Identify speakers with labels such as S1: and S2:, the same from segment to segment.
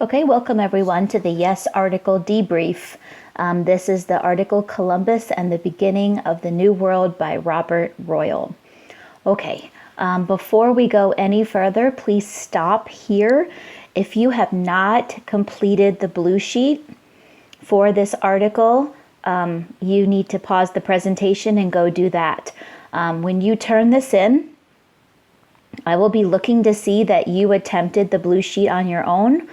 S1: Okay, welcome everyone to the Yes Article Debrief. This is the article Columbus and the Beginning of the New World by Robert Royal. Okay, before we go any further, please stop here. If you have not completed the blue sheet for this article, you need to pause the presentation and go do that. When you turn this in, I will be looking to see that you attempted the blue sheet on your own.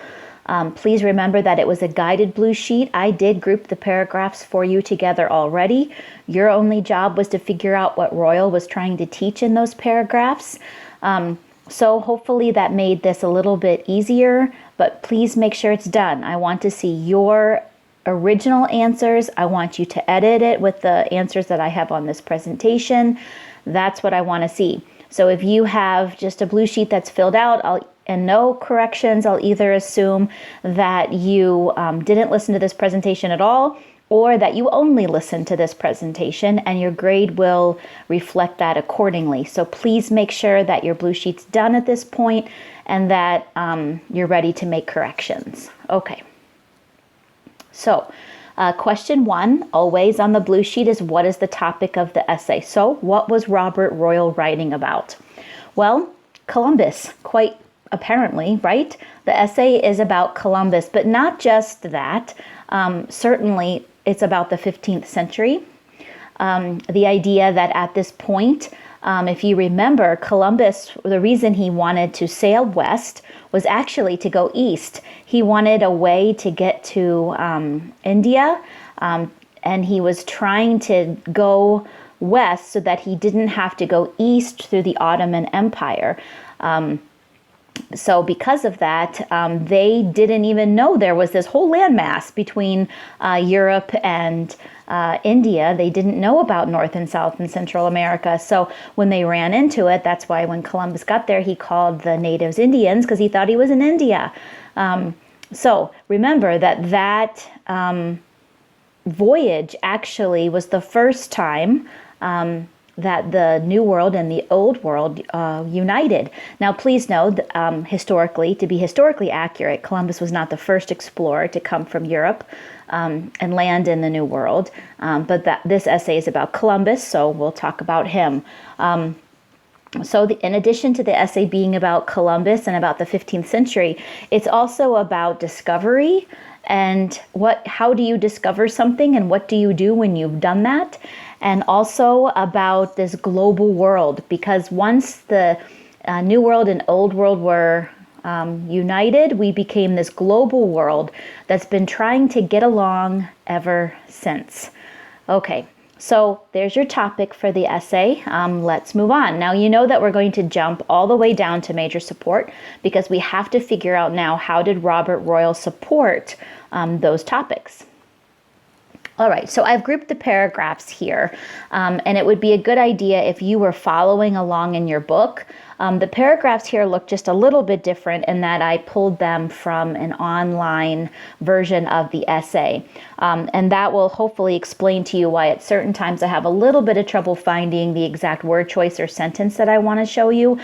S1: Please remember that it was a guided blue sheet. I did group the paragraphs for you together already. Your only job was to figure out what Royal was trying to teach in those paragraphs. So hopefully that made this a little bit easier, but please make sure it's done. I want to see your original answers. I want you to edit it with the answers that I have on this presentation. That's what I want to see. So if you have just a blue sheet that's filled out and no corrections, I'll either assume that you didn't listen to this presentation at all, or that you only listened to this presentation, and your grade will reflect that accordingly. So please make sure that your blue sheet's done at this point and that you're ready to make corrections. Okay. So question 1, always on the blue sheet, is what is the topic of the essay? So what was Robert Royal writing about? Well, Columbus, quite apparently, right? The essay is about Columbus, but not just that. Certainly, it's about the 15th century. The idea that at this point, if you remember, Columbus, the reason he wanted to sail west was actually to go east. He wanted a way to get to India, and he was trying to go west so that he didn't have to go east through the Ottoman Empire. So because of that, they didn't even know there was this whole landmass between Europe and India. They didn't know about North and South and Central America. So when they ran into it, that's why when Columbus got there, he called the natives Indians, because he thought he was in India. So remember that voyage actually was the first time that the New World and the Old World united. Now, please know, historically, to be historically accurate, Columbus was not the first explorer to come from Europe and land in the New World. But this essay is about Columbus, so we'll talk about him. In addition to the essay being about Columbus and about the 15th century, it's also about discovery and how do you discover something and what do you do when you've done that? And also about this global world, because once the New World and Old World were united, we became this global world that's been trying to get along ever since. Okay, so there's your topic for the essay. Let's move on. Now, you know that we're going to jump all the way down to major support, because we have to figure out now, how did Robert Royal support those topics? All right, so I've grouped the paragraphs here, and it would be a good idea if you were following along in your book. The paragraphs here look just a little bit different in that I pulled them from an online version of the essay, and that will hopefully explain to you why at certain times I have a little bit of trouble finding the exact word choice or sentence that I want to show you,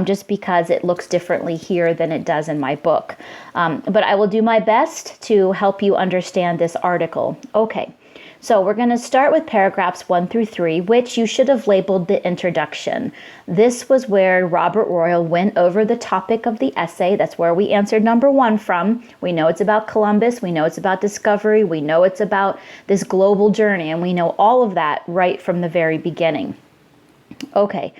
S1: just because it looks differently here than it does in my book. But I will do my best to help you understand this article. Okay. So we're going to start with paragraphs 1 through 3, which you should have labeled the introduction. This was where Robert Royal went over the topic of the essay. That's where we answered number 1 from. We know it's about Columbus. We know it's about discovery. We know it's about this global journey, and we know all of that right from the very beginning. Okay.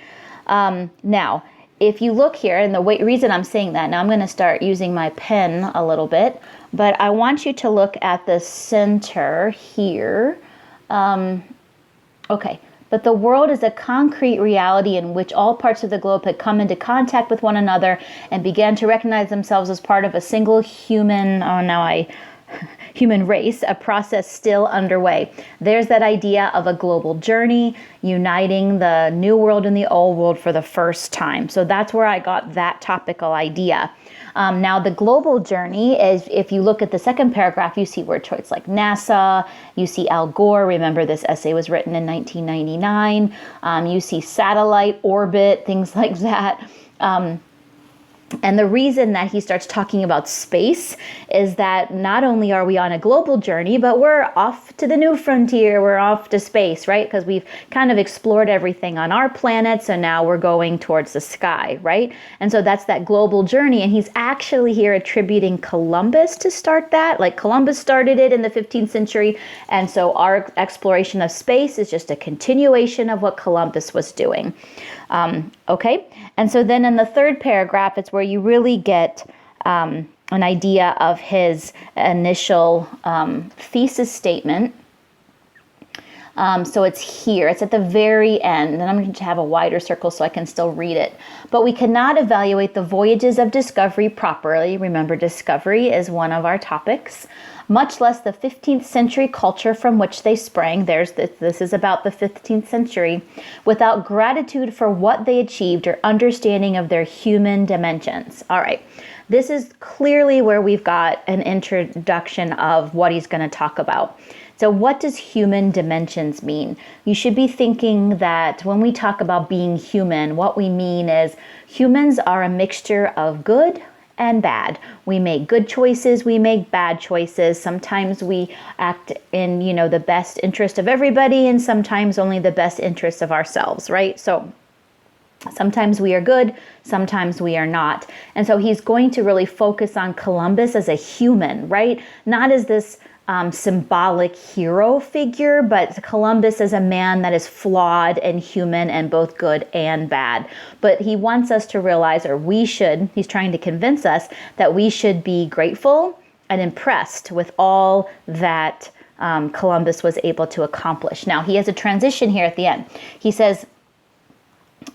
S1: Now, if you look here, and the reason I'm saying that, now I'm going to start using my pen a little bit, but I want you to look at the center here. Okay, but the world is a concrete reality in which all parts of the globe had come into contact with one another and began to recognize themselves as part of a single human race, a process still underway. There's that idea of a global journey uniting the New World and the Old World for the first time. So that's where I got that topical idea. Now, the global journey is, if you look at the second paragraph, you see word choice like NASA, you see Al Gore. Remember, this essay was written in 1999. You see satellite, orbit, things like that. And the reason that he starts talking about space is that not only are we on a global journey, but we're off to the new frontier. We're off to space, right? Because we've kind of explored everything on our planet. So now we're going towards the sky, right? And so that's that global journey. And he's actually here attributing Columbus to start that. Like Columbus started it in the 15th century. And so our exploration of space is just a continuation of what Columbus was doing. Okay. And so then in the third paragraph, it's where you really get an idea of his initial thesis statement. So it's here, it's at the very end, and I'm going to have a wider circle so I can still read it. But we cannot evaluate the voyages of discovery properly. Remember, discovery is one of our topics, much less the 15th century culture from which they sprang. This is about the 15th century, without gratitude for what they achieved or understanding of their human dimensions. All right. This is clearly where we've got an introduction of what he's going to talk about. So what does human dimensions mean? You should be thinking that when we talk about being human, what we mean is humans are a mixture of good and bad. We make good choices, we make bad choices. Sometimes we act in, the best interest of everybody, and sometimes only the best interest of ourselves, right? So sometimes we are good, sometimes we are not. And so he's going to really focus on Columbus as a human, right? Not as this symbolic hero figure, but Columbus is a man that is flawed and human and both good and bad. But he wants us to realize, he's trying to convince us that we should be grateful and impressed with all that Columbus was able to accomplish. Now, he has a transition here at the end. He says,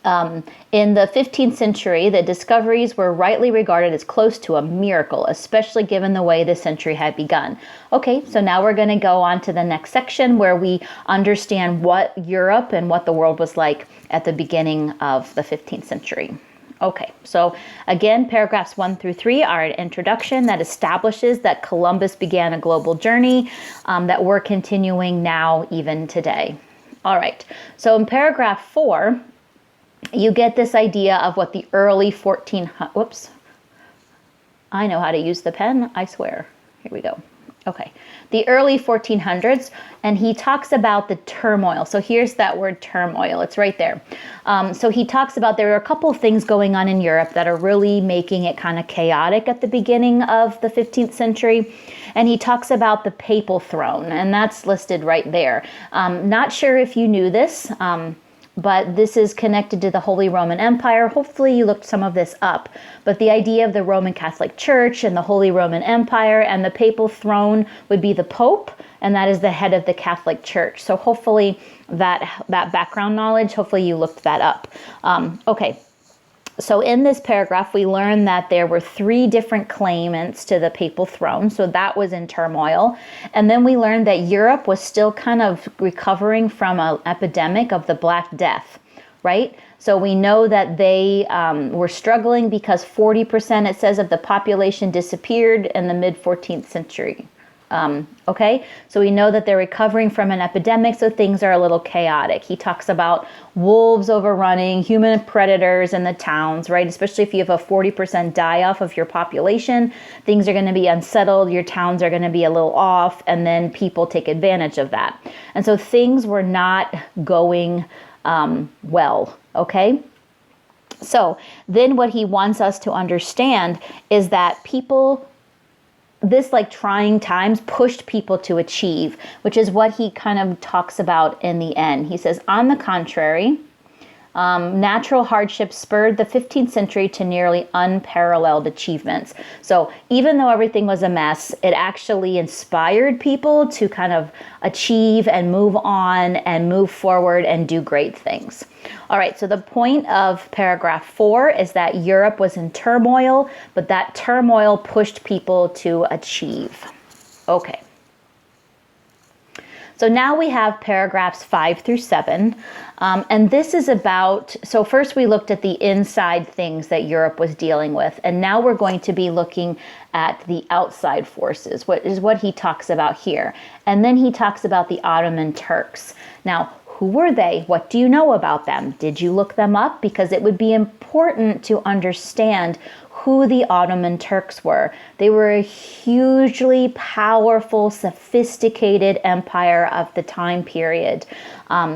S1: in the 15th century, the discoveries were rightly regarded as close to a miracle, especially given the way the century had begun. Okay, so now we're going to go on to the next section where we understand what Europe and what the world was like at the beginning of the 15th century. Okay, so again, paragraphs 1 through 3 are an introduction that establishes that Columbus began a global journey that we're continuing now even today. All right, so in paragraph 4, you get this idea of what the early 1400s, whoops, I know how to use the pen, I swear. Here we go. Okay, the early 1400s, and he talks about the turmoil. So here's that word turmoil, it's right there. So he talks about there are a couple of things going on in Europe that are really making it kind of chaotic at the beginning of the 15th century. And he talks about the papal throne, and that's listed right there. Not sure if you knew this, but this is connected to the Holy Roman Empire. Hopefully you looked some of this up. But the idea of the Roman Catholic Church and the Holy Roman Empire and the papal throne would be the Pope, and that is the head of the Catholic Church. So hopefully that background knowledge, hopefully you looked that up. Okay. So in this paragraph, we learn that there were 3 different claimants to the papal throne. So that was in turmoil. And then we learned that Europe was still kind of recovering from an epidemic of the Black Death, right? So we know that they were struggling because 40%, it says, of the population disappeared in the mid-14th century. Okay, so we know that they're recovering from an epidemic, so things are a little chaotic. He talks about wolves overrunning, human predators in the towns, right? Especially if you have a 40% die-off of your population, things are going to be unsettled, your towns are going to be a little off, and then people take advantage of that. And so things were not going well, okay? So then what he wants us to understand is that this trying times pushed people to achieve, which is what he kind of talks about in the end. He says, on the contrary, natural hardship spurred the 15th century to nearly unparalleled achievements. So even though everything was a mess, it actually inspired people to kind of achieve and move on and move forward and do great things. All right, so the point of paragraph 4 is that Europe was in turmoil, but that turmoil pushed people to achieve. Okay. So now we have paragraphs 5 through 7, and this is about, so first we looked at the inside things that Europe was dealing with, and now we're going to be looking at the outside forces, what he talks about here. And then he talks about the Ottoman Turks. Now, who were they? What do you know about them? Did you look them up? Because it would be important to understand who the Ottoman Turks were. They were a hugely powerful, sophisticated empire of the time period.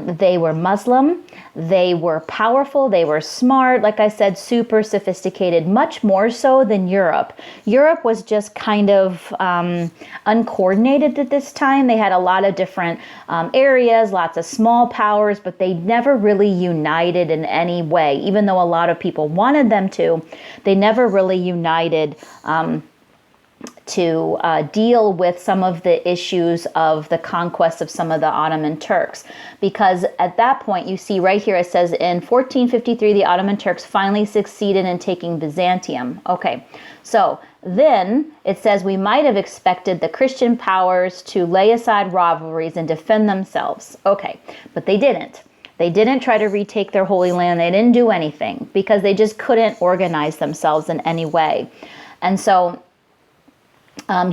S1: They were Muslim, they were powerful, they were smart, like I said, super sophisticated, much more so than Europe. Europe was just kind of uncoordinated at this time. They had a lot of different areas, lots of small powers, but they never really united in any way. Even though a lot of people wanted them to, they never really united to deal with some of the issues of the conquest of some of the Ottoman Turks. Because at that point, you see right here, it says in 1453, the Ottoman Turks finally succeeded in taking Byzantium. Okay, so then it says we might have expected the Christian powers to lay aside rivalries and defend themselves. Okay, but they didn't. They didn't try to retake their Holy Land. They didn't do anything because they just couldn't organize themselves in any way. And so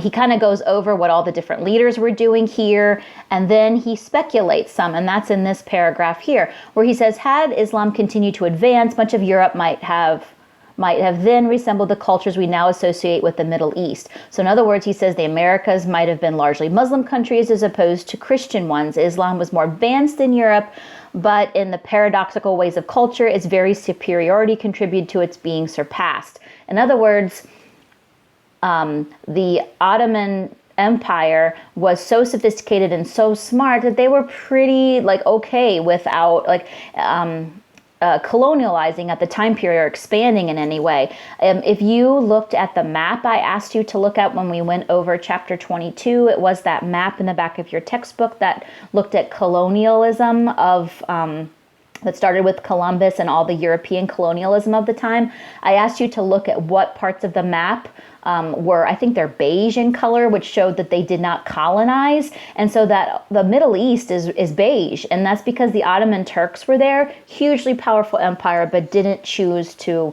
S1: he kind of goes over what all the different leaders were doing here, and then he speculates some, and that's in this paragraph here, where he says, had Islam continued to advance, much of Europe might have then resembled the cultures we now associate with the Middle East. So in other words, he says the Americas might have been largely Muslim countries as opposed to Christian ones. Islam was more advanced in Europe, but in the paradoxical ways of culture, its very superiority contributed to its being surpassed. In other words, the Ottoman Empire was so sophisticated and so smart that they were pretty okay without colonializing at the time period or expanding in any way. If you looked at the map I asked you to look at when we went over chapter 22, it was that map in the back of your textbook that looked at colonialism of that started with Columbus and all the European colonialism of the time. I asked you to look at what parts of the map were, I think they're beige in color, which showed that they did not colonize. And so that the Middle East is beige. And that's because the Ottoman Turks were there, hugely powerful empire, but didn't choose to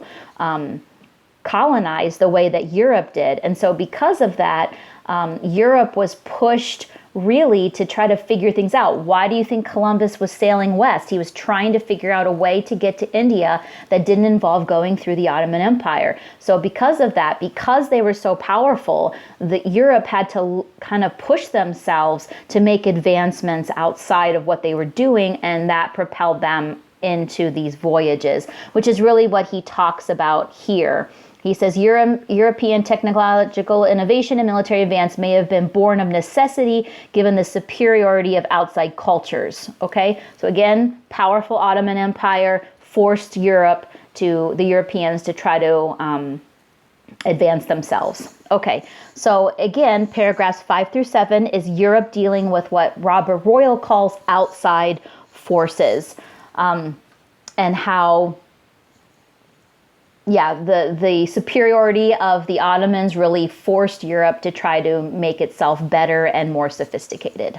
S1: colonize the way that Europe did. And so because of that, Europe was pushed really to try to figure things out. Why do you think Columbus was sailing west? He was trying to figure out a way to get to India that didn't involve going through the Ottoman Empire. So because of that, because they were so powerful, Europe had to kind of push themselves to make advancements outside of what they were doing, and that propelled them into these voyages, which is really what he talks about here. He says European technological innovation and military advance may have been born of necessity given the superiority of outside cultures. Okay, so again, powerful Ottoman Empire forced the Europeans to try to advance themselves. Okay, so again, paragraphs 5 through 7 is Europe dealing with what Robert Royal calls outside forces, and how the superiority of the Ottomans really forced Europe to try to make itself better and more sophisticated.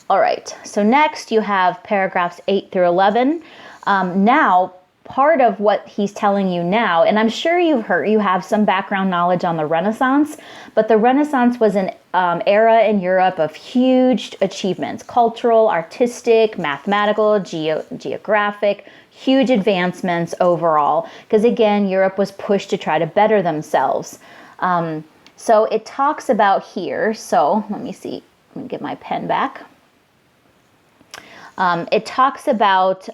S1: All right, so next you have paragraphs 8 through 11. Now, part of what he's telling you now, and I'm sure you have some background knowledge on the Renaissance, but the Renaissance was an era in Europe of huge achievements, cultural, artistic, mathematical, geographic, huge advancements overall, because again, Europe was pushed to try to better themselves. So it talks about here, so let me get my pen back. It talks about,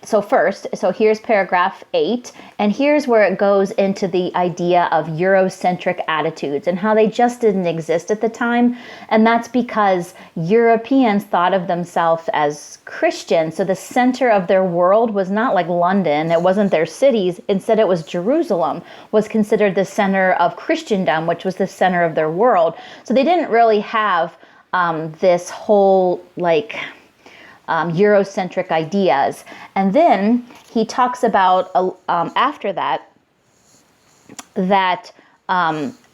S1: so here's paragraph 8, and here's where it goes into the idea of Eurocentric attitudes and how they just didn't exist at the time. And that's because Europeans thought of themselves as Christian. So the center of their world was not like London. It wasn't their cities. Instead, it was Jerusalem was considered the center of Christendom, which was the center of their world. So they didn't really have this whole Eurocentric ideas. And then he talks about, after that,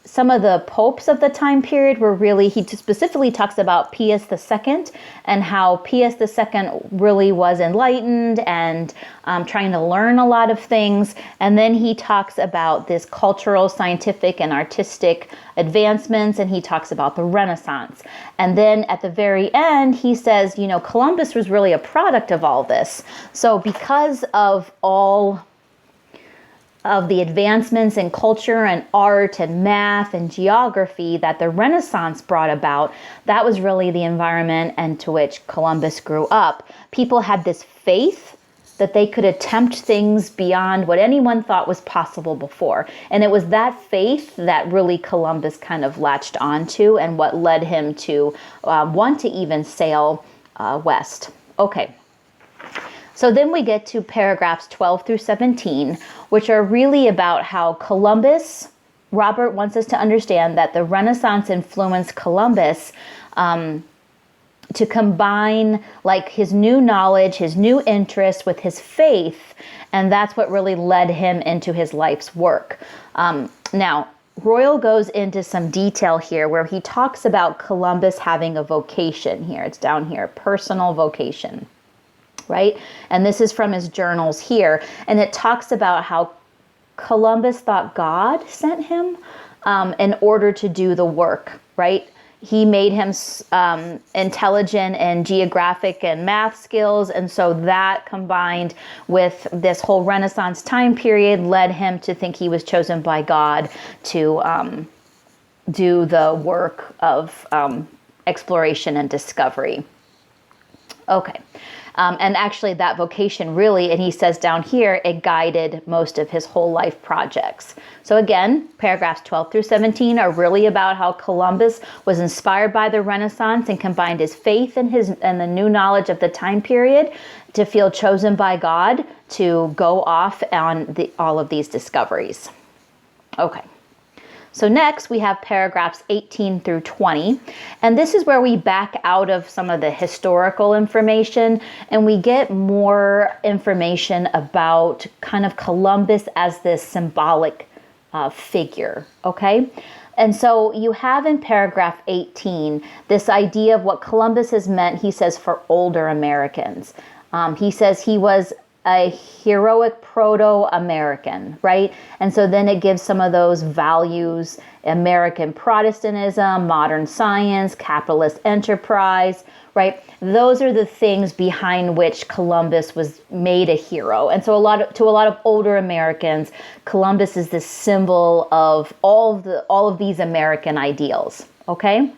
S1: some of the popes of the time period were really, he specifically talks about Pius II and how Pius II really was enlightened and trying to learn a lot of things. And then he talks about this cultural, scientific, and artistic advancements, and he talks about the Renaissance. And then at the very end, he says, Columbus was really a product of all this. So because of all of the advancements in culture and art and math and geography that the Renaissance brought about, that was really the environment into which Columbus grew up. People had this faith that they could attempt things beyond what anyone thought was possible before. And it was that faith that really Columbus kind of latched onto and what led him to want to even sail west. Okay. So then we get to paragraphs 12 through 17, which are really about how Columbus, Robert wants us to understand that the Renaissance influenced Columbus to combine like his new knowledge, his new interest with his faith, and that's what really led him into his life's work. Now, Royal goes into some detail here where he talks about Columbus having a vocation here. It's down here, personal vocation, right? And this is from his journals here, and it talks about how Columbus thought God sent him in order to do the work, right? He made him intelligent in geographic and math skills. And so that combined with this whole Renaissance time period led him to think he was chosen by God to do the work of exploration and discovery. Okay. And actually that vocation really, and he says down here, it guided most of his whole life projects. So again, paragraphs 12 through 17 are really about how Columbus was inspired by the Renaissance and combined his faith and the new knowledge of the time period to feel chosen by God to go off on all of these discoveries. Okay. So next we have paragraphs 18 through 20, and this is where we back out of some of the historical information and we get more information about kind of Columbus as this symbolic figure, okay? And so you have in paragraph 18 this idea of what Columbus has meant, he says, for older Americans. He says he was a heroic proto-American, right? And so then it gives some of those values, American Protestantism, modern science, capitalist enterprise, right? Those are the things behind which Columbus was made a hero. And so to a lot of older Americans, Columbus is this symbol of all of these American ideals, okay?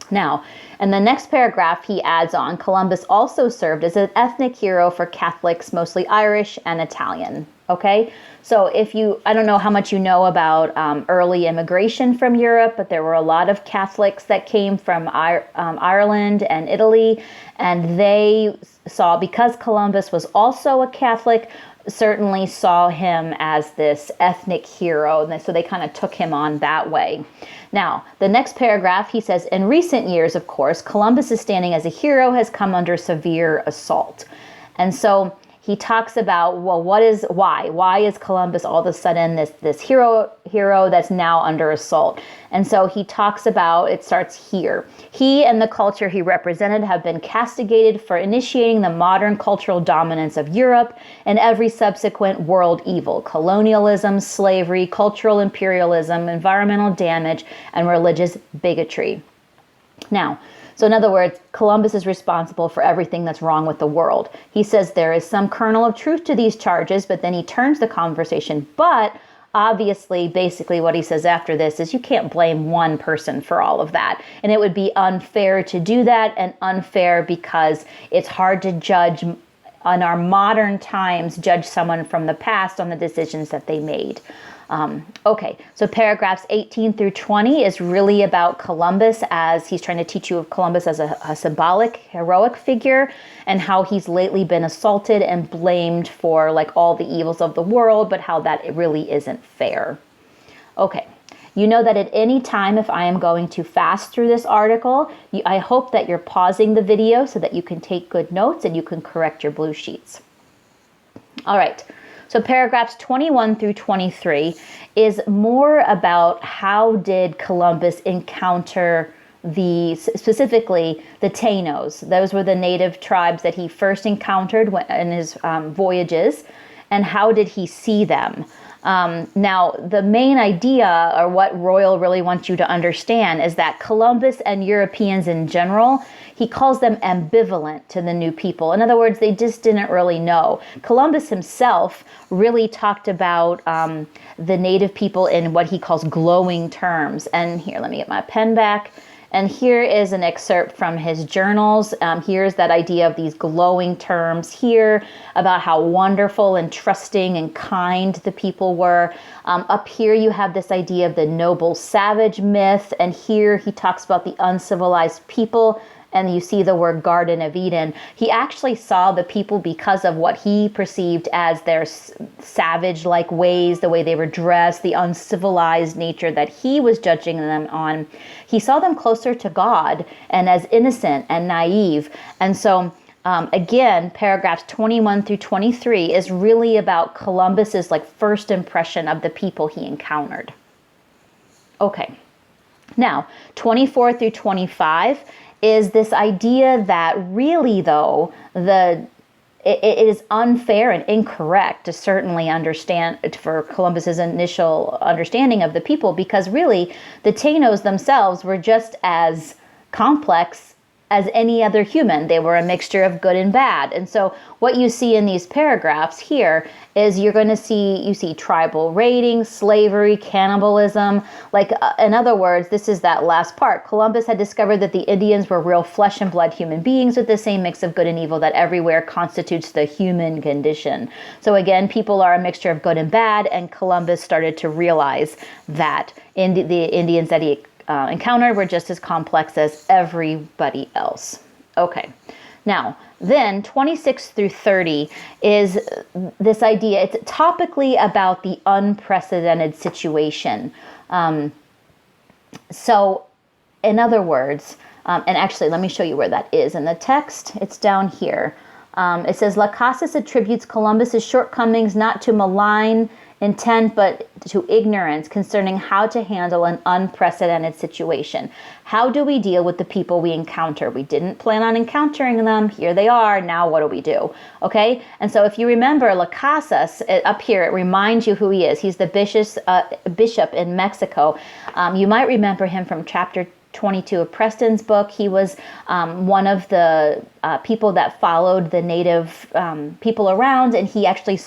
S1: Now, in the next paragraph, he adds on, Columbus also served as an ethnic hero for Catholics, mostly Irish and Italian. Okay, so I don't know how much you know about early immigration from Europe, but there were a lot of Catholics that came from Ireland and Italy, and they saw, because Columbus was also a Catholic, certainly saw him as this ethnic hero, and so they kind of took him on that way. Now, the next paragraph, he says, in recent years, of course, Columbus's standing as a hero has come under severe assault. And so he talks about, well, why is Columbus all of a sudden this hero that's now under assault? And so he talks about, it starts here. He and the culture he represented have been castigated for initiating the modern cultural dominance of Europe and every subsequent world evil: colonialism, slavery, cultural imperialism, environmental damage, and religious bigotry. Now, so in other words, Columbus is responsible for everything that's wrong with the world. He says there is some kernel of truth to these charges, but then he turns the conversation. But obviously, basically what he says after this is you can't blame one person for all of that. And it would be unfair to do that, and unfair because it's hard to judge in our modern times, judge someone from the past on the decisions that they made. Okay, so paragraphs 18 through 20 is really about Columbus, as he's trying to teach you of Columbus as a symbolic, heroic figure, and how he's lately been assaulted and blamed for like all the evils of the world, but how that really isn't fair. Okay, you know that at any time, if I am going too fast through this article, I hope that you're pausing the video so that you can take good notes and you can correct your blue sheets. All right. So paragraphs 21 through 23 is more about how did Columbus encounter specifically the Taínos. Those were the native tribes that he first encountered in his voyages, and how did he see them? Now, the main idea, or what Royal really wants you to understand, is that Columbus and Europeans in general, he calls them ambivalent to the new people. In other words, they just didn't really know. Columbus himself really talked about the native people in what he calls glowing terms. And here, let me get my pen back. And here is an excerpt from his journals. Here's that idea of these glowing terms here about how wonderful and trusting and kind the people were. Up here you have this idea of the noble savage myth. And here he talks about the uncivilized people. And you see the word Garden of Eden. He actually saw the people because of what he perceived as their savage-like ways, the way they were dressed, the uncivilized nature that he was judging them on. He saw them closer to God and as innocent and naive. And so, again, paragraphs 21 through 23 is really about Columbus's first impression of the people he encountered. Okay. Now, 24 through 25 is this idea that really, though, it is unfair and incorrect to certainly understand for Columbus's initial understanding of the people, because really the Taínos themselves were just as complex as any other human. They were a mixture of good and bad. And so what you see in these paragraphs here is you see tribal raiding, slavery, cannibalism. In other words, this is that last part. Columbus had discovered that the Indians were real flesh and blood human beings with the same mix of good and evil that everywhere constitutes the human condition. So again, people are a mixture of good and bad, and Columbus started to realize that the Indians that he encountered were just as complex as everybody else. Okay, now then 26 through 30 is this idea. It's topically about the unprecedented situation. So in other words, and actually let me show you where that is in the text. It's down here. It says, Las Casas attributes Columbus's shortcomings not to malign intent, but to ignorance concerning how to handle an unprecedented situation. How do we deal with the people we encounter? We didn't plan on encountering them. Here they are. Now what do we do? Okay. And so if you remember Las Casas up here, it reminds you who he is. He's the bishop in Mexico. You might remember him from chapter 22 of Preston's book. He was one of the people that followed the native people around, and he actually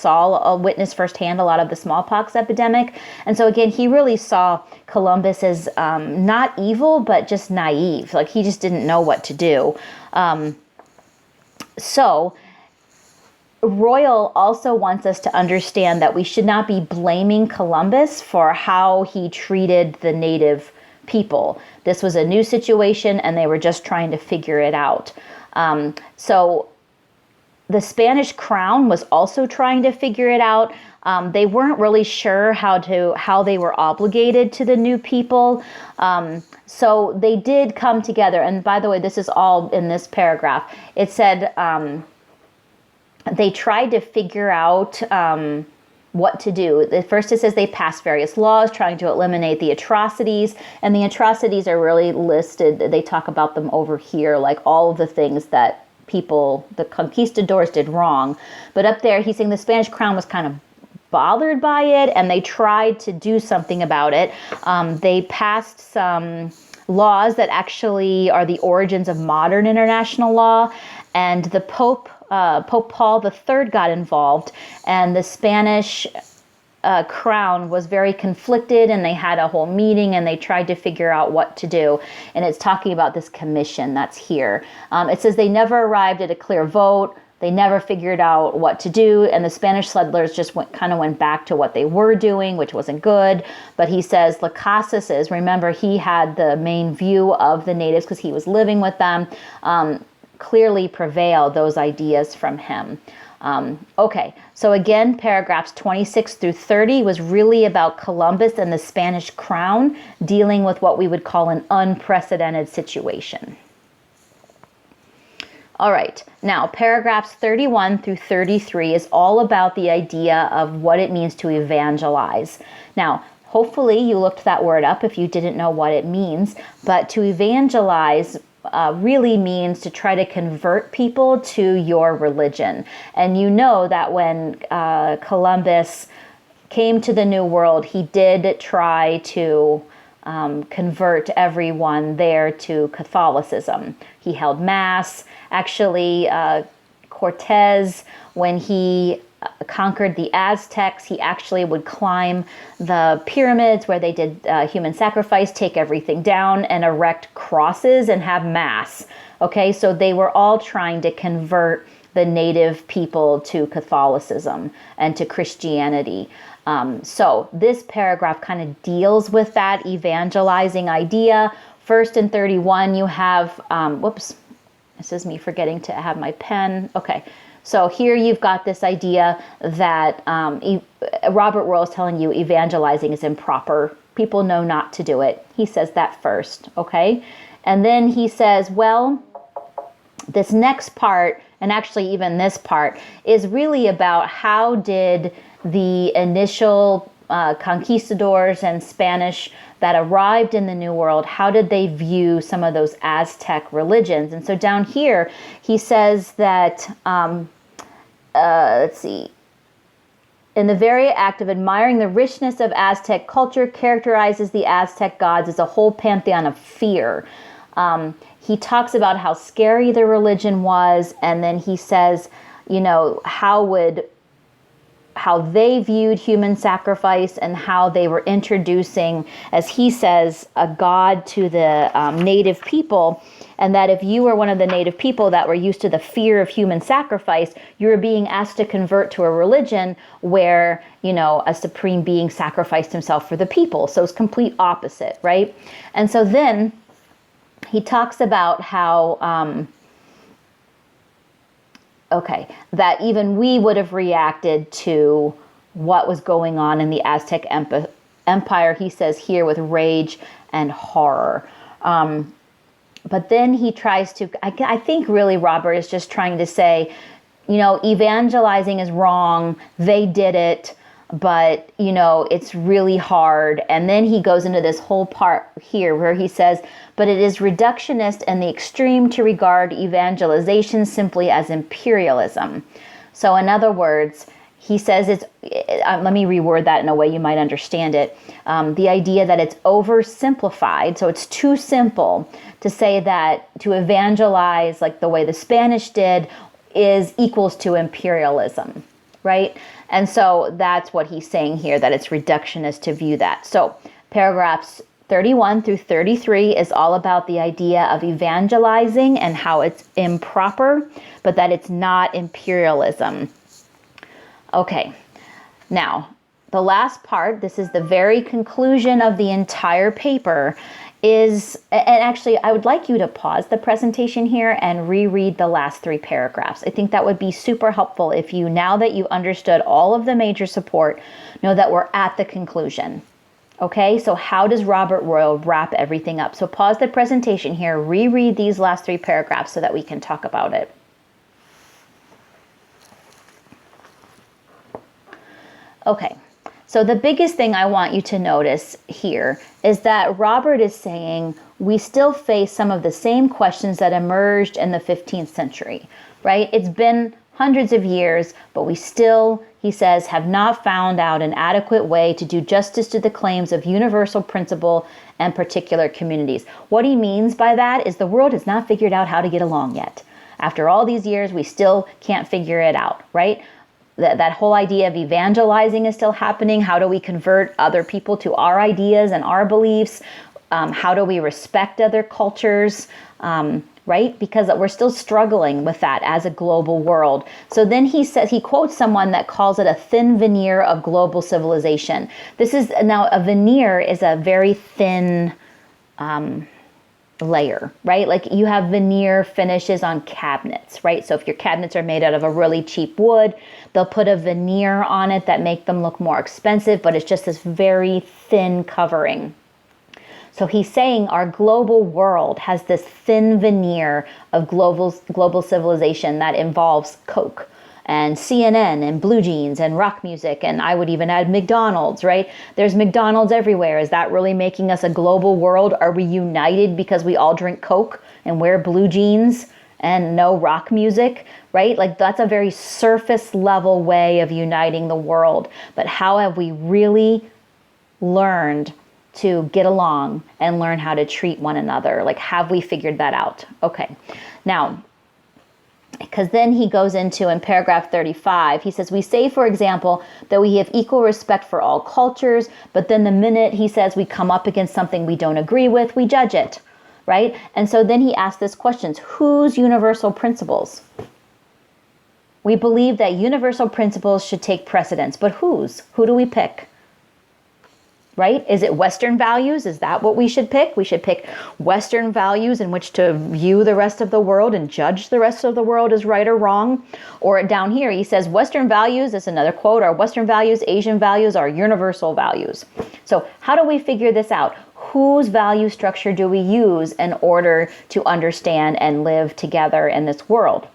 S1: witnessed firsthand a lot of the smallpox epidemic. And so again, he really saw Columbus as not evil, but just naive. He just didn't know what to do. So Royal also wants us to understand that we should not be blaming Columbus for how he treated the native people. This was a new situation, and they were just trying to figure it out. So the Spanish crown was also trying to figure it out. They weren't really sure how they were obligated to the new people. So they did come together. And by the way, this is all in this paragraph. It said they tried to figure out what to do. First, it says they passed various laws trying to eliminate the atrocities, and the atrocities are really listed. They talk about them over here, all of the things that the conquistadors did wrong. But up there, he's saying the Spanish crown was kind of bothered by it, and they tried to do something about it. They passed some laws that actually are the origins of modern international law, and the Pope Paul III got involved, and the Spanish crown was very conflicted, and they had a whole meeting, and they tried to figure out what to do. And it's talking about this commission that's here. It says they never arrived at a clear vote. They never figured out what to do, and the Spanish settlers just went back to what they were doing, which wasn't good. But he says Las Casas, remember, he had the main view of the natives because he was living with them, clearly prevailed those ideas from him. Okay, so again, paragraphs 26 through 30 was really about Columbus and the Spanish crown dealing with what we would call an unprecedented situation. All right, now paragraphs 31 through 33 is all about the idea of what it means to evangelize. Now, hopefully you looked that word up if you didn't know what it means, but to evangelize really means to try to convert people to your religion. And you know that when Columbus came to the New World, he did try to convert everyone there to Catholicism. He held Mass. Actually, Cortez, when he conquered the Aztecs, he actually would climb the pyramids where they did human sacrifice, take everything down, and erect crosses and have Mass. Okay, so they were all trying to convert the native people to Catholicism and to Christianity. So this paragraph kind of deals with that evangelizing idea. First in 31, you have, whoops, this is me forgetting to have my pen. Okay, so here you've got this idea that Robert Royal is telling you evangelizing is improper. People know not to do it. He says that first, okay? And then he says, well, this next part, and actually even this part, is really about how did the initial conquistadors and Spanish that arrived in the New World, how did they view some of those Aztec religions? And so down here, he says that, let's see, in the very act of admiring the richness of Aztec culture characterizes the Aztec gods as a whole pantheon of fear. He talks about how scary the religion was, and then he says, you know, how they viewed human sacrifice and how they were introducing, as he says, a god to the native people, and that if you were one of the native people that were used to the fear of human sacrifice, you were being asked to convert to a religion where, you know, a supreme being sacrificed himself for the people. So it's complete opposite, right? And so then he talks about how, that even we would have reacted to what was going on in the Aztec Empire, he says here, with rage and horror. But then he tries to, I think really Robert is just trying to say, you know, evangelizing is wrong, they did it, but, you know, it's really hard. And then he goes into this whole part here where he says, but it is reductionist and the extreme to regard evangelization simply as imperialism. So in other words, he says it's, let me reword that in a way you might understand it. The idea that it's oversimplified, so it's too simple to say that to evangelize like the way the Spanish did is equals to imperialism, right? And so that's what he's saying here, that it's reductionist to view that. So paragraphs 31 through 33 is all about the idea of evangelizing and how it's improper, but that it's not imperialism. Okay, now the last part, this is the very conclusion of the entire paper, is, and actually I would like you to pause the presentation here and reread the last 3 paragraphs. I think that would be super helpful if you, now that you understood all of the major support, know that we're at the conclusion. Okay, so how does Robert Royal wrap everything up? So pause the presentation here, reread these last 3 paragraphs so that we can talk about it. Okay, so the biggest thing I want you to notice here is that Robert is saying we still face some of the same questions that emerged in the 15th century, right? It's been hundreds of years, but we still, he says, have not found out an adequate way to do justice to the claims of universal principle and particular communities. What he means by that is the world has not figured out how to get along yet. After all these years, we still can't figure it out, right? That whole idea of evangelizing is still happening. How do we convert other people to our ideas and our beliefs? How do we respect other cultures? Right? Because we're still struggling with that as a global world. So then he says, he quotes someone that calls it a thin veneer of global civilization. This is, now a veneer is a very thin layer, right? Like you have veneer finishes on cabinets, right? So if your cabinets are made out of a really cheap wood, they'll put a veneer on it that make them look more expensive, but it's just this very thin covering. So he's saying our global world has this thin veneer of global civilization that involves Coke and CNN and blue jeans and rock music, and I would even add McDonald's, right? There's McDonald's everywhere. Is that really making us a global world? Are we united because we all drink Coke and wear blue jeans and no rock music, right? Like that's a very surface level way of uniting the world. But how have we really learned to get along and learn how to treat one another? Like, have we figured that out? Okay. Now, because then he goes into, in paragraph 35, he says, we say, for example, that we have equal respect for all cultures, but then the minute he says we come up against something we don't agree with, we judge it, right? And so then he asks this question, whose universal principles? We believe that universal principles should take precedence, but whose? Who do we pick? Right? Is it Western values? Is that what we should pick? We should pick Western values in which to view the rest of the world and judge the rest of the world as right or wrong. Or down here, he says Western values, that's another quote, are Western values, Asian values are universal values. So how do we figure this out? Whose value structure do we use in order to understand and live together in this world?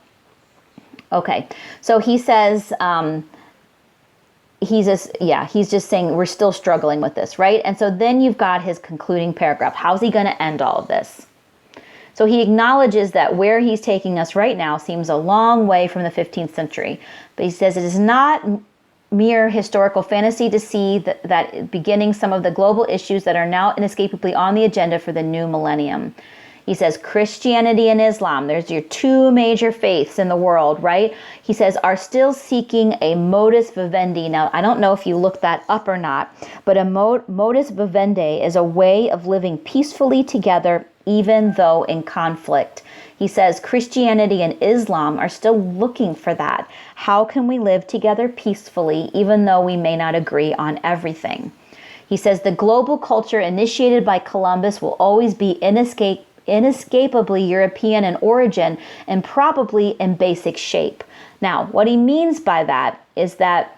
S1: Okay, so he says, he's just saying we're still struggling with this, right? And so then you've got his concluding paragraph. How's he going to end all of this? So he acknowledges that where he's taking us right now seems a long way from the 15th century. But he says it is not mere historical fantasy to see that beginning some of the global issues that are now inescapably on the agenda for the new millennium. He says Christianity and Islam, there's your two major faiths in the world, right? He says are still seeking a modus vivendi. Now, I don't know if you looked that up or not, but a modus vivendi is a way of living peacefully together, even though in conflict. He says Christianity and Islam are still looking for that. How can we live together peacefully, even though we may not agree on everything? He says the global culture initiated by Columbus will always be inescapably European in origin and probably in basic shape. Now, what he means by that is that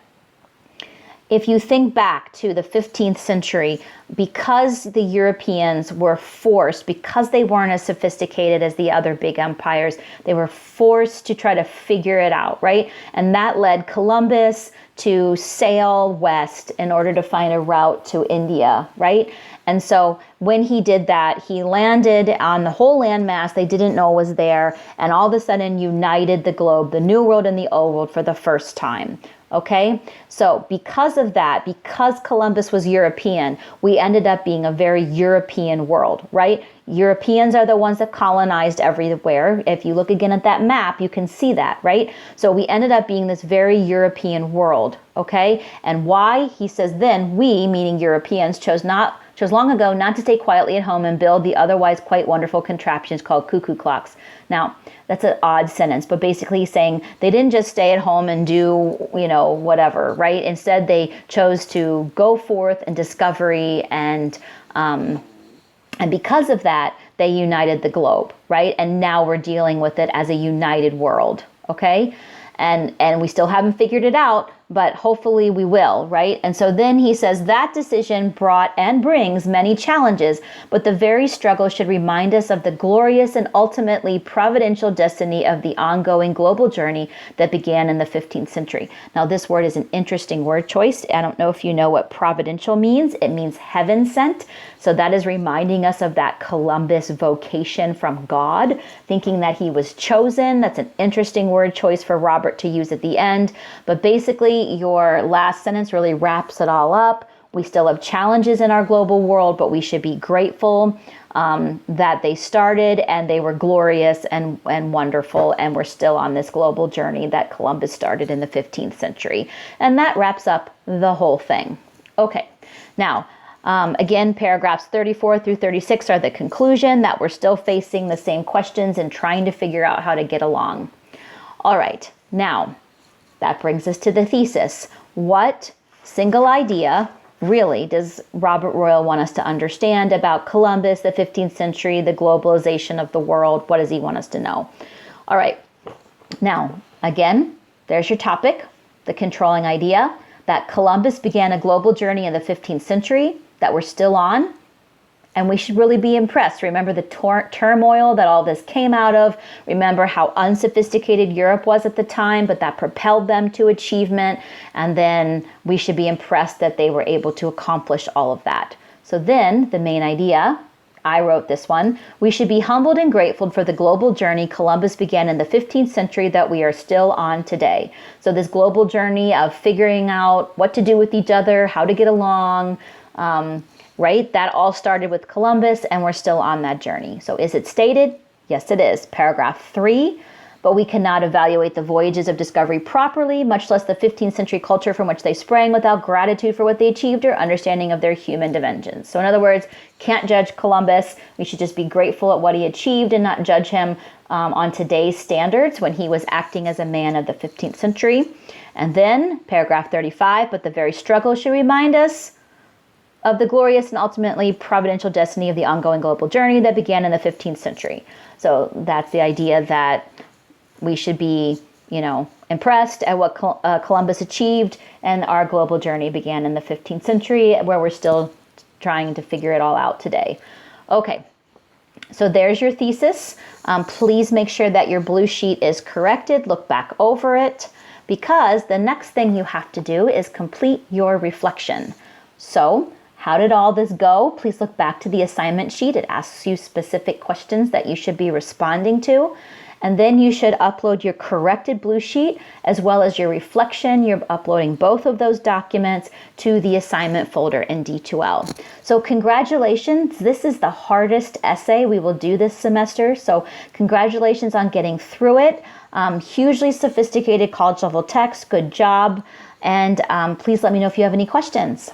S1: if you think back to the 15th century, because the Europeans were forced, because they weren't as sophisticated as the other big empires, they were forced to try to figure it out, right? And that led Columbus to sail west in order to find a route to India, right? And so when he did that, he landed on the whole landmass they didn't know was there, and all of a sudden united the globe, the New World and the Old World, for the first time. Okay, so because of that, because Columbus was European, we ended up being a very European world, right? Europeans are the ones that colonized everywhere. If you look again at that map, you can see that, right? So we ended up being this very European world, okay? And why? He says then we, meaning Europeans, chose long ago not to stay quietly at home and build the otherwise quite wonderful contraptions called cuckoo clocks. Now, that's an odd sentence, but basically he's saying they didn't just stay at home and do, whatever, right? Instead, they chose to go forth in discovery, and because of that, they united the globe, right? And now we're dealing with it as a united world, okay? And we still haven't figured it out, but hopefully we will, right? And so then he says that decision brought and brings many challenges, but the very struggle should remind us of the glorious and ultimately providential destiny of the ongoing global journey that began in the 15th century. Now, this word is an interesting word choice. I don't know if you know what providential means. It means heaven sent. So that is reminding us of that Columbus vocation from God, thinking that he was chosen. That's an interesting word choice for Robert to use at the end. But basically, your last sentence really wraps it all up. We still have challenges in our global world, but we should be grateful that they started and they were glorious and wonderful, and we're still on this global journey that Columbus started in the 15th century. And that wraps up the whole thing. Okay, now, again, paragraphs 34 through 36 are the conclusion, that we're still facing the same questions and trying to figure out how to get along. All right, now, that brings us to the thesis. What single idea really does Robert Royal want us to understand about Columbus, the 15th century, the globalization of the world? What does he want us to know? All right. Now, again, there's your topic, the controlling idea, that Columbus began a global journey in the 15th century that we're still on. And we should really be impressed. Remember the turmoil that all this came out of. Remember how unsophisticated Europe was at the time, but that propelled them to achievement. And then we should be impressed that they were able to accomplish all of that. So then the main idea, I wrote this one. We should be humbled and grateful for the global journey Columbus began in the 15th century that we are still on today. So this global journey of figuring out what to do with each other, how to get along, right? That all started with Columbus, and we're still on that journey. So is it stated? Yes, it is. Paragraph 3. But we cannot evaluate the voyages of discovery properly, much less the 15th century culture from which they sprang, without gratitude for what they achieved or understanding of their human dimensions. So in other words, can't judge Columbus. We should just be grateful at what he achieved and not judge him on today's standards when he was acting as a man of the 15th century. And then paragraph 35, but the very struggle should remind us of the glorious and ultimately providential destiny of the ongoing global journey that began in the 15th century. So that's the idea that we should be, impressed at what Columbus achieved, and our global journey began in the 15th century, where we're still trying to figure it all out today. Okay, so there's your thesis. Please make sure that your blue sheet is corrected. Look back over it, because the next thing you have to do is complete your reflection. So, how did all this go? Please look back to the assignment sheet. It asks you specific questions that you should be responding to. And then you should upload your corrected blue sheet as well as your reflection. You're uploading both of those documents to the assignment folder in D2L. So congratulations. This is the hardest essay we will do this semester. So congratulations on getting through it. Hugely sophisticated college level text. Good job. And please let me know if you have any questions.